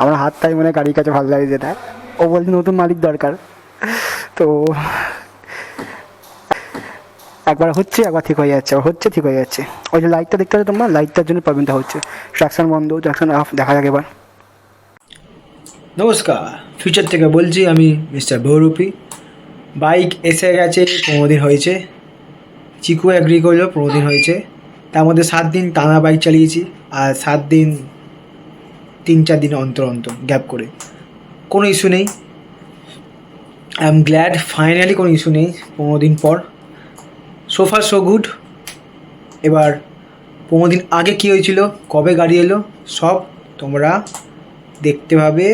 আমার হাতটাই মনে হয় গাড়ির কাছে ভালো লাগে যেটা। ও বলছে নতুন মালিক দরকার। তো একবার হচ্ছে, একবার ঠিক হয়ে যাচ্ছে, হচ্ছে ঠিক হয়ে যাচ্ছে। ওই যে লাইটটা দেখতে পাচ্ছ তোমরা, লাইটটার জন্য প্রবলেমটা হচ্ছে। ট্র্যাকশন বন্ধ, ট্র্যাকশন অফ, দেখা যাক এবার। নমস্কার, ফিউচার থেকে বলছি আমি মিস্টার বহুরূপী। বাইক এসে গেছে, 15 দিন হয়েছে। চিকু অ্যাগ্রি করলো, 15 দিন হয়েছে। তার মধ্যে 7 দিন টানা বাইক চালিয়েছি, আর 7 দিন 3-4 দিন অন্তর অন্তর গ্যাপ করে। কোনো ইস্যু নেই, আই এম গ্ল্যাড, ফাইনালি কোনো ইস্যু নেই 15 দিন পর। So far so good. এবার 15 দিন আগে কী হয়েছিল, কবে গাড়ি এলো, সব তোমরা দেখতে পাবে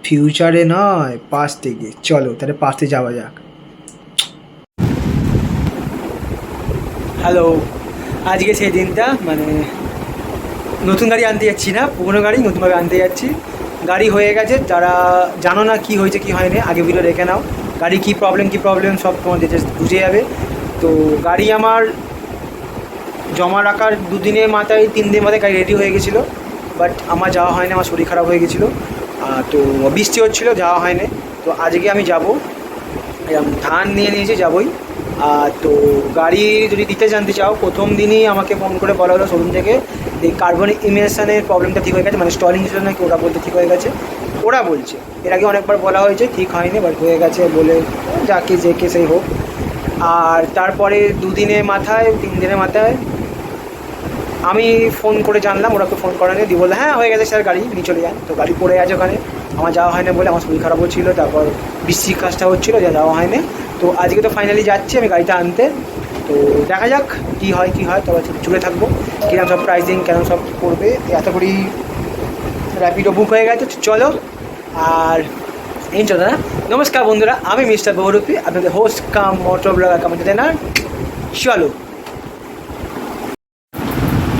ফিউচারে নয়, পাস থেকে। চলো তাহলে পাসে যাওয়া যাক। হ্যালো, আজকে সেই দিনটা, মানে নতুন গাড়ি আনতে যাচ্ছি না, পুরোনো গাড়ি নতুনভাবে আনতে যাচ্ছি। গাড়ি হয়ে গেছে, যারা জানো না কী হয়েছে কী হয়নি, আগে ভিডিও রেখে নাও। গাড়ি কী প্রবলেম সব তোমার ডিটেলস বুঝে যাবে। তো গাড়ি আমার জমা রাখার 2 দিনের মাথায় 3 দিনের মাথায় গাড়ি রেডি হয়ে গেছিলো, বাট আমার যাওয়া হয়নি, আমার শরীর খারাপ হয়ে গেছিলো। তো বৃষ্টি হচ্ছিলো, যাওয়া হয়নি। তো আজকে আমি যাবো, ধান নিয়ে নিয়েছি, যাবোই। তো গাড়ি যদি দিতে জানতে চাও, প্রথম দিনই আমাকে ফোন করে বলা হলো শোরুম থেকে, এই কার্বন ইমিশনের প্রবলেমটা ঠিক হয়ে গেছে, মানে স্টলিং ছিল নাকি, ওরা বলতে ঠিক হয়ে গেছে। ওরা বলছে, এর আগে অনেকবার বলা হয়েছে ঠিক হয়নি, বাট হয়ে গেছে বলে, যাকে যে কেসেই হোক। আর তারপরে 2 দিনের মাথায় 3 দিনের মাথায় আমি ফোন করে জানলাম, ওরাকে ফোন করা নিয়ে দিয়ে বললো হ্যাঁ হয়ে গেছে স্যার, গাড়ি নিয়ে চলে যান। তো গাড়ি পড়ে আছে ওখানে, আমার যাওয়া হয় না বলে, আমার শরীর খারাপ হচ্ছিলো, তারপর বৃষ্টির কাজটা হচ্ছিলো, যা যাওয়া হয়নি। তো আজকে তো ফাইনালি যাচ্ছি আমি গাড়িটা আনতে। তো দেখা যাক কী হয়, তবে চুলে থাকবো কিরকম সব প্রাইসিং, কেন সব করবে। এত করি র্যাপিডো বুক হয়ে গেছে, চলো। আর এই চলো না, নমস্কার বন্ধুরা, আমি মিস্টার বহুরূপী, আপনাদের হোস্ট কাম মোটর ব্লগার কাম এন্টারটেইনার। চলো।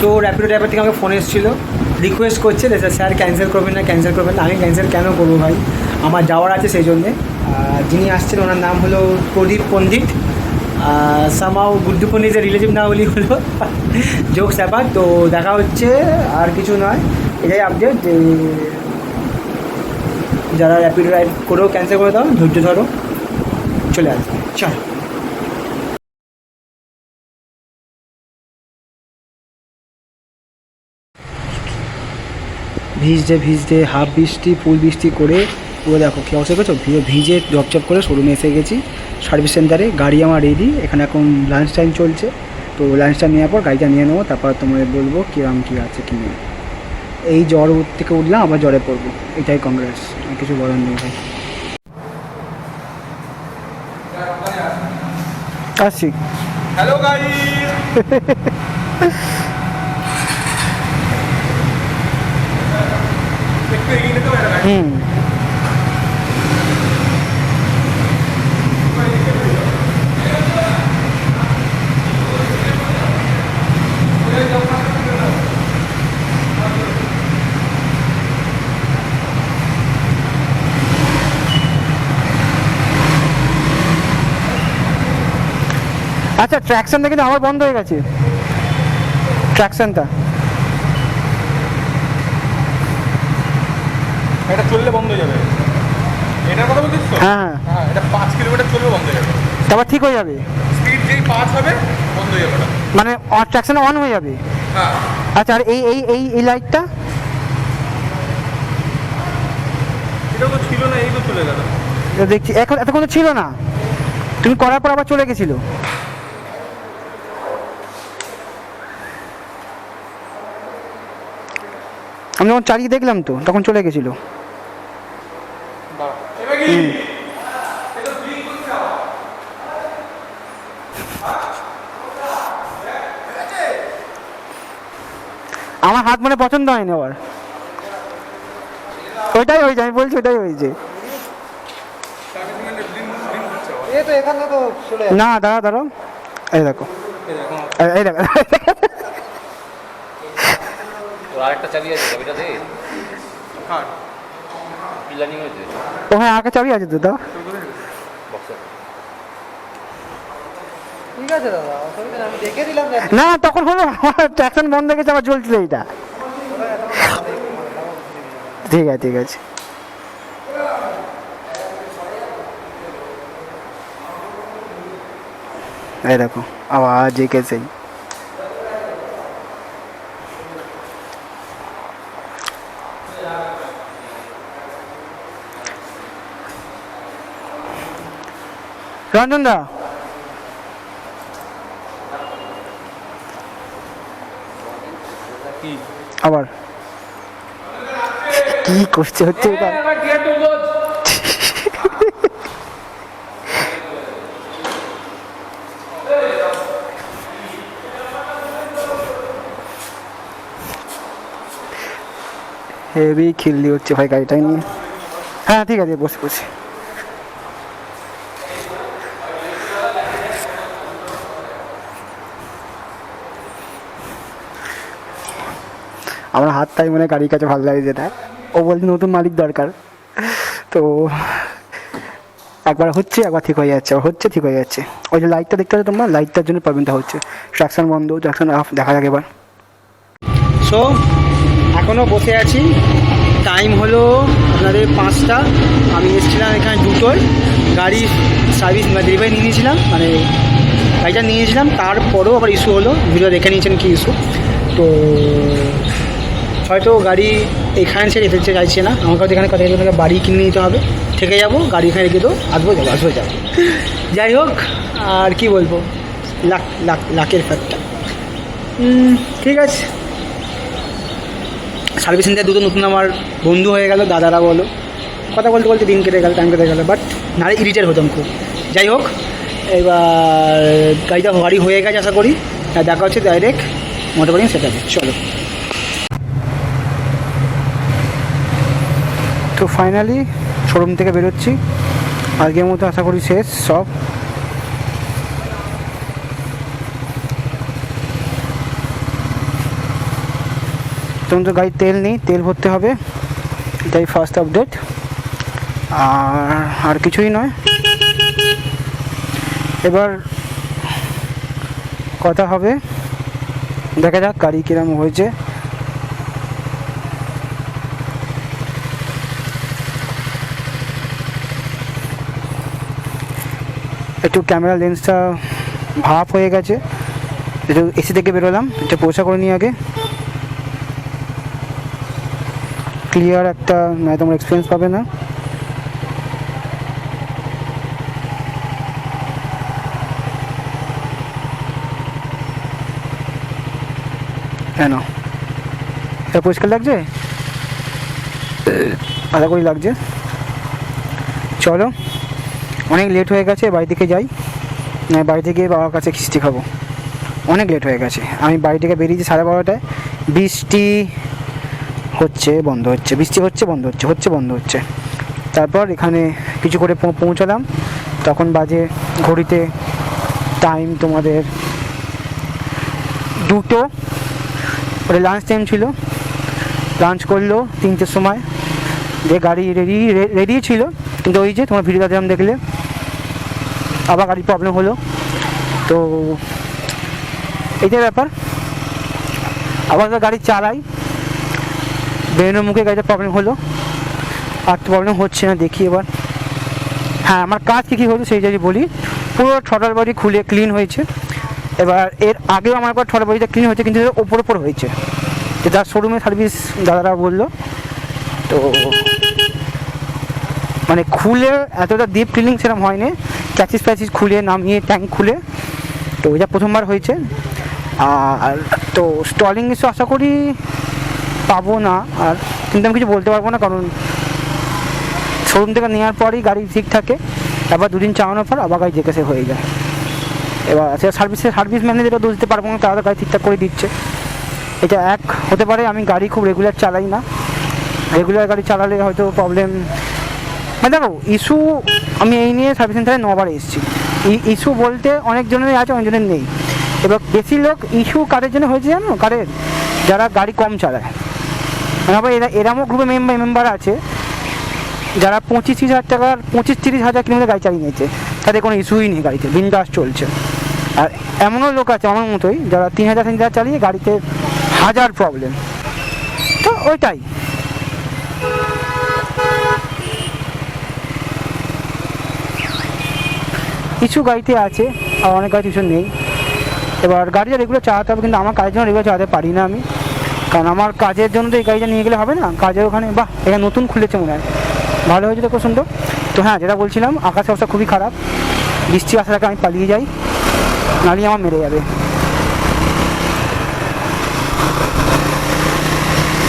তো র্যাপিডো ড্রাইভার থেকে আমাকে ফোন এসেছিলো, রিকোয়েস্ট করছে যে স্যার ক্যান্সেল করবেন না, আমি ক্যান্সেল কেন করবো ভাই, আমার যাওয়ার আছে সেই জন্যে। যিনি আসছেন ওনার নাম হলো প্রদীপ পণ্ডিত, সামাও গুড্ডু পণ্ডিতের রিলেটিভ না বলি হলো জোকস ব্যাপার। তো দেখা হচ্ছে, আর কিছু নয়, এটাই আপডেট যে যারা র্যাপিডো রাইড করেও ক্যান্সেল করে দাও, ধৈর্য ধরো, চলে আসবে, চল। ভিজতে হাফ বৃষ্টি ফুল বৃষ্টি করে পুরো দেখো কী অবস্থা করছো, ভিজে চপচপ করে শোরুমে এসে গেছি, সার্ভিস সেন্টারে। গাড়ি আমার রেডি, এখানে এখন লাঞ্চ টাইম চলছে। তো লাঞ্চ টাইম নেওয়ার পর গাড়িটা নিয়ে নেবো, তারপর তোমাদের বলবো কীরকম কী আছে কী নেই। এই জ্বর থেকে উঠলাম, আবার জ্বরে পড়বো, এটাই কংগ্রেস, আর কিছু বলার নেই ভাই। আসছি। হ্যালো গাইস, একটু এগিয়ে নিতে পারে না? আচ্ছা, ট্র্যাকশনটা কিন্তু আমার বন্ধ হয়ে গেছে, ট্র্যাকশনটা। এটা চললে বন্ধ হয়ে যাবে। এটার কথা বলছিস তো? হ্যাঁ হ্যাঁ, হ্যাঁ, এটা 5 কিলোমিটার চলবে বন্ধ হয়ে যাবে। তারপর ঠিক হয়ে যাবে, স্পিড যেই 5 হবে বন্ধ হয়ে যাবে ওটা। মানে ট্র্যাকশন অন হয়ে যাবে। হ্যাঁ, আচ্ছা, আর এই এই এই এই লাইটটা এটাও তো ছিল না, এই তো চলে গেল। দেখছি, এখন এতক্ষণ তো ছিল না, তুমি করার পর আবার চলে গেছিলো। আমি যখন চালিয়ে দেখলাম তো তখন চলে গেছিলো। এবার কি? আমার হাত মানে পছন্দ হয়নি আবার, ওইটাই হয়েছে, আমি বলছি ওইটাই হয়েছে। না দাঁড়াও দাঁড়াও, এই দেখো, এই দেখো তোর আরেকটা চাবি আছে, চাবিটা দে। হ্যাঁ, প্ল্যানিং হয়েছে ও হ্যাঁ, আগে চাবি আছে তো দাও। বক্সে। ঠিক আছে দাদা, অসুবিধা নেই, আমি দেখে দিলাম। না তখন হলো, আমার ট্র্যাকশন বন্ধ হয়ে গেছে, আবার চলছিল এইটা। ঠিক আছে ঠিক আছে। এই দেখো আওয়াজ একে সেই রঞ্জন দা কি আবার কি করছে হচ্ছে এটা? হেভি খিল্লি হচ্ছে ভাই গাড়িটা নিয়ে। হ্যাঁ ঠিক আছে বসে বসে। আমার হাতটাই মানে গাড়ির কাছে ভালো লাগে যেটা। ও বলছে নতুন মালিক দরকার, তো একবার হচ্ছে একবার ঠিক হয়ে যাচ্ছে, হচ্ছে ঠিক হয়ে যাচ্ছে। ওই যে লাইটটা দেখতে পাচ্ছ তোমরা, লাইটটার জন্য প্রবলেমটা হচ্ছে। ট্রাকশন বন্ধ, ট্রাকশন অফ, দেখা যাক এবার। সো এখনও বসে আছি, টাইম হলো আপনাদের 5টা। আমি এসেছিলাম এখানে 2টোয়, গাড়ির সার্ভিস ডেলিভারি নিয়ে নিয়েছিলাম, মানে গাড়িটা নিয়ে নিয়েছিলাম। তারপরেও আবার ইস্যু হলো, ভিডিও দেখে নিয়েছেন কী ইস্যু। তো হয়তো গাড়ি এখানে ছেড়ে যেতে চাইছে না, আমার কাছে এখানে কথা থেকে বাড়ি কিনে নিতে হবে, থেকে যাবো, গাড়ি এখানে রেখে দেবো, আসবো যাবো। যাই হোক, আর কি বলবো, লাকের ফ্যাক্টর। ঠিক আছে, সার্ভিস সেন্টার দুটো নতুন আমার বন্ধু হয়ে গেল, দাদারা বলো, কথা বলতে বলতে দিন কেটে গেল, টাইম কেটে গেলো, বাট নারে ইরিটেট হতাম খুব। যাই হোক, এবার গাড়ি হয়ে গেছে আশা করি, আর দেখা হচ্ছে ডাইরেক্ট মোটরবাইক সেট আছে। চলো। তো ফাইনালি শোরুম থেকে বেরোচ্ছি, আজকের মতো আশা করি শেষ সব। তখন তো গাড়ির তেল নেই, তেল ভরতে হবে, এটাই ফার্স্ট আপডেট। আর কিছুই নয়। এবার কথা হবে, দেখা যাক গাড়ি কিরম হয়েছে। একটু ক্যামেরা লেন্সটা ভাপ হয়ে গেছে, একটু এসি থেকে বেরোলাম, এটা পয়সা করে নিই আগে, ক্লিয়ার একটা, নয় তোমার এক্সপিরিয়েন্স পাবে না। কেন এটা পরিষ্কার লাগছে? আশা করি লাগছে। চলো, অনেক লেট হয়ে গেছে, বাড়ি থেকে যাই, বাড়ি থেকে বাবার কাছে খিস্টি খাবো, অনেক লেট হয়ে গেছে। আমি বাড়ি থেকে বেরিয়েছি 12:30টায়, বৃষ্টি হচ্ছে বন্ধ হচ্ছে, বৃষ্টি হচ্ছে বন্ধ হচ্ছে, হচ্ছে বন্ধ হচ্ছে। তারপর এখানে কিছু করে পৌঁছালাম, তখন বাজে ঘড়িতে টাইম তোমাদের 2টো, ওটা লাঞ্চ টাইম ছিল, লাঞ্চ করলো 3টের সময়, যে গাড়ি রেডি ছিল, কিন্তু ওই যে তোমার ভিডিওটা যেমন দেখলে আবার গাড়ির প্রবলেম হলো। তো এইটাই ব্যাপার, আবার গাড়ি চালাই, বেরোনোর মুখে গাড়িটা প্রবলেম হলো, আর তো প্রবলেম হচ্ছে না, দেখি এবার। হ্যাঁ, আমার কাজ কী হয়েছে সেই যদি বলি, পুরো ঠটাল বডি খুলে ক্লিন হয়েছে। এবার এর আগেও আমার একবার ঠটাল বডিটা ক্লিন হয়েছে, কিন্তু ওপর হয়েছে, যেটা শোরুমে সার্ভিস দাদারা বললো। তো মানে খুলে এতটা ডিপ ক্লিনিং সেরকম হয়নি, ক্যাচিস প্যাচিস খুলে নামিয়ে ট্যাঙ্ক খুলে, তো ওইটা প্রথমবার হয়েছে। আর তো স্টলিং ইস্যু আশা করি পাবো না, আর কিন্তু আমি কিছু বলতে পারবো না, কারণ শোরুম থেকে নেওয়ার পরই গাড়ি ঠিক থাকে, তারপর 2 দিন চালানোর পর আবার গাড়ি যেকেসে হয়ে যায়। এবার সে সার্ভিস ম্যানেজারও দোষ দিতে পারবো না, তারা গাড়ি ঠিকঠাক করে দিচ্ছে। এটা এক হতে পারে আমি গাড়ি খুব রেগুলার চালাই না, রেগুলার গাড়ি চালালে হয়তো প্রবলেম। মানে দেখো, ইস্যু আমি এই নিয়ে সার্ভিস সেন্টারে 9বার এসেছি। ইস্যু বলতে অনেকজনেরই আছে, অনেকজনের নেই। এবার বেশি লোক ইস্যু কারের জন্য হয়েছে জানো, কারের যারা গাড়ি কম চালায়। মানে আবার এরমও গ্রুপে মেম্বার আছে যারা 25-30 টাকার 25-30 কিলোমিটার গাড়ি চালিয়ে নিয়েছে, তাদের কোনো ইস্যুই নেই, গাড়িতে বিন্দাস চলছে। আর এমনও লোক আছে আমার মতোই, যারা 3000 চালিয়ে গাড়িতে 1000 প্রবলেম। তো ওইটাই। কিছু গাড়িতে আছে আর অনেক গাড়িতে কিছু নেই। এবার গাড়িটা রেগুলার চালাতে হবে, কিন্তু আমার কাজের জন্য রেগুলার চালাতে পারি না আমি, কারণ আমার কাজের জন্য তো এই গাড়িটা নিয়ে গেলে হবে না। কাজের ওখানে বাহ এটা নতুন খুলেছে মনে হয়, ভালো হয়েছে তো, খুব সুন্দর। তো হ্যাঁ, যেটা বলছিলাম, আকাশের অবস্থা খুবই খারাপ। বৃষ্টি আসার আগে আমি পালিয়ে যাই, নাহলে আমার মেরে যাবে।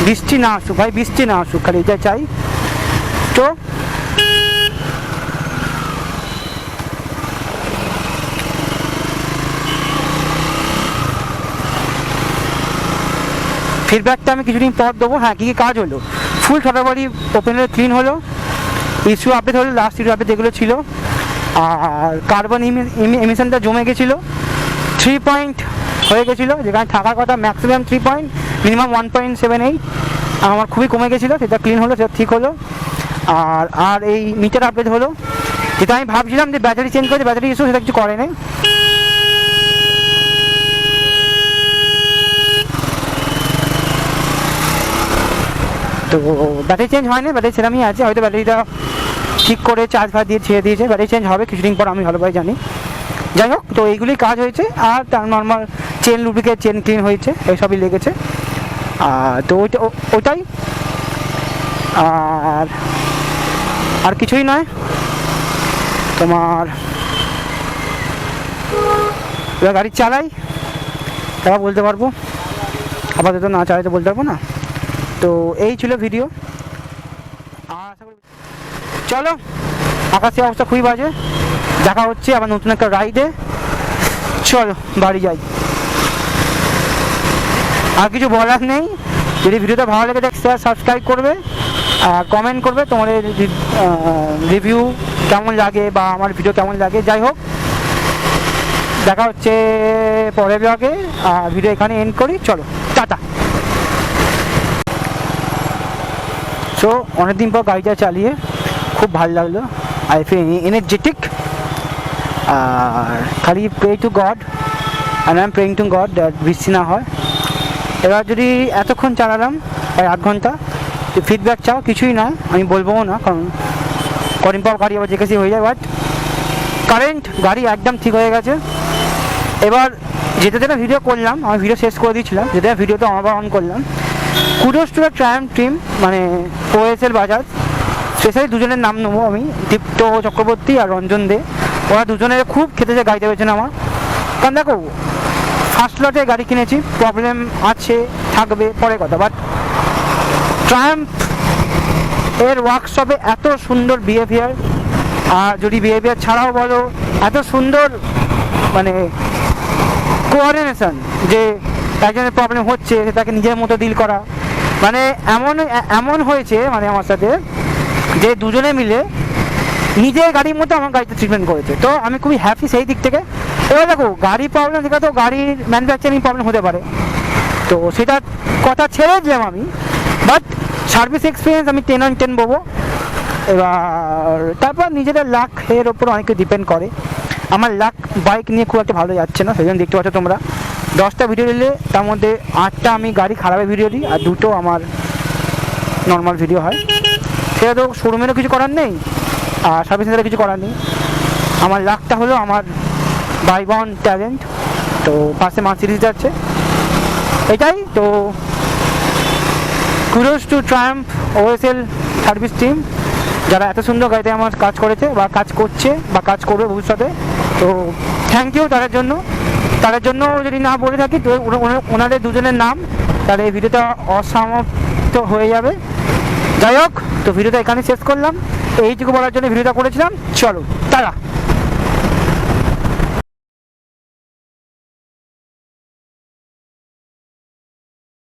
বৃষ্টি না আসুক ভাই, বৃষ্টি না আসুক, খালি এটা চাই। তো ফিডব্যাকটা আমি কিছুদিন পর দেবো। হ্যাঁ, কী কী কাজ হলো, ফুল ঠটাবাড়ি ওপেনার ক্লিন হলো, ইস্যু আপডেট হলো, লাস্ট ইস্যু আপডেট যেগুলো ছিল, আর কার্বন এমিশনটা জমে গেছিলো, 3 পয়েন্ট হয়ে গেছিলো, যেখানে থাকার কথা ম্যাক্সিমাম 3 পয়েন্ট, মিনিমাম 1.78, আমার খুবই কমে গেছিলো, সেটা ক্লিন হলো, সেটা ঠিক হলো। আর এই মিটার আপডেট হলো, যেটা আমি ভাবছিলাম যে ব্যাটারি চেঞ্জ করেছে, ব্যাটারি ইস্যু, সেটা কিছু করে নেই। তো ব্যাটারি চেঞ্জ হয়নি, ব্যাটারি সেরকমই আছে, হয়তো ব্যাটারিটা ঠিক করে চার্জ ফার্জ দিয়ে ছেড়ে দিয়েছে, ব্যাটারি চেঞ্জ হবে কিছুদিন পর, আমি ভালোভাবে জানি। যাই হোক, তো এইগুলি কাজ হয়েছে। আর তার normal chain lubricate, chain clean হয়েছে, এইসবই লেগেছে। তো ওইটাই, আর কিছুই নয়। তোমার এবার গাড়ি চালাই, তারা বলতে পারবো, আপাতত না চালাইতে বলতে পারবো না। তো এই ছিল ভিডিও। আর আশা করি, চলো, আকাশের অবস্থা খুবই বাজে, দেখা হচ্ছে আবার নতুন একটা রাইডে। চলো বাড়ি যাই, আর কিছু বলার নেই। যদি ভিডিওটা ভালো লেগে থাকে, শেয়ার সাবস্ক্রাইব করবে, কমেন্ট করবে তোমাদের রিভিউ কেমন লাগে বা আমার ভিডিও কেমন লাগে। যাই হোক, দেখা হচ্ছে পরের ব্লগে, ভিডিও এখানে এন্ড করি। চলো, টাটা। সো অনেকদিন পর গাড়িটা চালিয়ে খুব ভালো লাগলো, আই ফিল এনার্জেটিক। আর খালি pray to God, and I am praying to God that বৃষ্টি না হয়। এবার যদি এতক্ষণ চালালাম, প্রায় 8 ঘন্টা, ফিডব্যাক চাও, কিছুই না, আমি বলবো না, কারণ কদিন পর গাড়ি আবার যেখানে হয়ে যায়। বাট কারেন্ট গাড়ি একদম ঠিক হয়ে গেছে। এবার যেটা ভিডিও করলাম, আমি ভিডিও শেষ করে দিয়েছিলাম, যেটা ভিডিওটা আবার অন করলাম। Kudos to the Triumf team, মানে ওএসএল বাজাজ, স্পেশালি দুজনের নাম নেবো আমি, দীপ্ত চক্রবর্তী আর রঞ্জন দে। ওরা দুজনের খুব খেতেছে গাড়িতে পেয়েছেন আমার, কারণ দেখো ফার্স্ট লটে গাড়ি কিনেছি, প্রবলেম আছে, থাকবে, পরে কথা। বাট ট্রায়াম্ফ এর ওয়ার্কশপে এত সুন্দর বিহেভিয়ার, আর যদি বিহেভিয়ার ছাড়াও বলো, এত সুন্দর মানে কোঅর্ডিনেশন, যে একজনের প্রবলেম হচ্ছে তাকে নিজের মতো ডিল করা, মানে এমন হয়েছে মানে আমার সাথে, যে দুজনে মিলে নিজের গাড়ির মতো আমার গাড়িতে ট্রিটমেন্ট করেছে। তো আমি খুবই হ্যাপি সেই দিক থেকে। এবার দেখো, গাড়ি প্রবলেম থেকে তো গাড়ির ম্যানুফ্যাকচারিং প্রবলেম হতে পারে, তো সেটার কথা ছেড়ে দিলাম আমি। বাট সার্ভিস এক্সপিরিয়েন্স আমি 10 on 10 বলবো। এবার তারপর নিজেদের লাক এর ওপর অনেক ডিপেন্ড করে। আমার লাক বাইক নিয়ে খুব একটা ভালো যাচ্ছে না, সেই জন্য দেখতে পাচ্ছ তোমরা 10টা ভিডিও দিলে তার মধ্যে 8টা আমি গাড়ি খারাপের ভিডিও দিই, আর 2টো আমার নর্মাল ভিডিও হয়। সেটা তো শোরুমেরও কিছু করার নেই, আর সার্ভিস সেন্টারে কিছু করার নেই। আমার লাকটা হলো আমার বাইবন ট্যালেন্ট, তো পাশে মার্সিডিজ যাচ্ছে, এটাই। তো kudos two Triumf OSL service team, যারা এত সুন্দর গাড়িতে আমার কাজ করেছে বা কাজ করছে বা কাজ করবে ভবিষ্যতে। তো থ্যাংক ইউ তাদের জন্য। তাদের জন্য যদি না বলে থাকি, তো ওনাদের দুজনের নাম, তাহলে এই ভিডিওটা অসমাপ্ত হয়ে যাবে। যাই হোক, তো ভিডিওটা এখানে শেষ করলাম, এইটুকু বলার জন্য ভিডিওটা করেছিলাম। চলো, টাটা।